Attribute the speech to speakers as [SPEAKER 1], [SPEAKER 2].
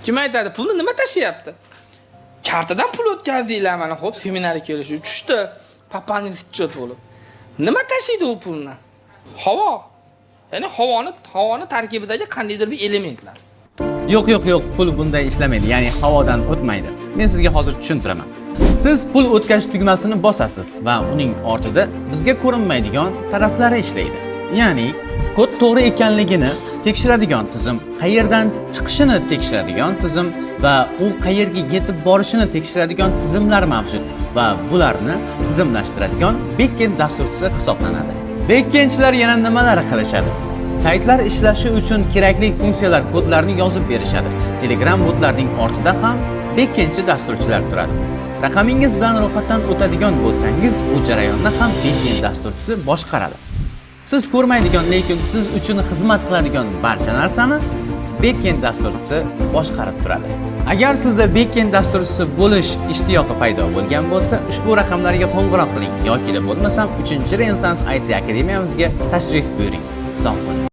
[SPEAKER 1] Kim aytadi, pulni nima tashyapti? Kartadan pul o'tkazinglar mana, xo'p, seminarga kelish uchishdi. Papaning schyot bo'lib. Nima tashiydi u pulni? Havo. Ya'ni havoni tarkibidagi qandaydir bir elementlar.
[SPEAKER 2] Yo'q, pul bunday ishlamaydi. Ya'ni havodan o'tmaydi. Men sizga hozir tushuntiraman. Siz pul o'tkazish tugmasini bosasiz va uning ortida bizga ko'rinmaydigan taraflari ishlaydi. Ya'ni kod to'g'ri ekanligini tekshiradigan tizim, qayerdan chiqishini tekshiradigan tizim va u qayerga yetib borishini tekshiradigan tizimlar mavjud va bularni tizimlashtiradigan backend dasturchisi hisoblanadi. Backendchilar yana nimalar qilishadi? Saytlar ishlashi uchun kerakli funksiyalar kodlarini yozib berishadi. Telegram botlarning ortida ham backendchi dasturchilar turadi. Raqamingiz bilan ro'yxatdan o'tadigan bo'lsangiz, bu jarayonni ham backend dasturchisi boshqaradi. Siz ko'rmaydigan, lekin siz uchun xizmat qiladigan barcha narsani backend dasturchisi boshqarib turadi. Agar sizda backend dasturchisi bo'lish ishtiyoqi paydo bo'lgan bo'lsa, ushbu raqamlarga qo'ng'iroq qiling yoki bo'lmasam 3-Renaissance IT akademiyamizga tashrif buyuring. Sog' bo'ling.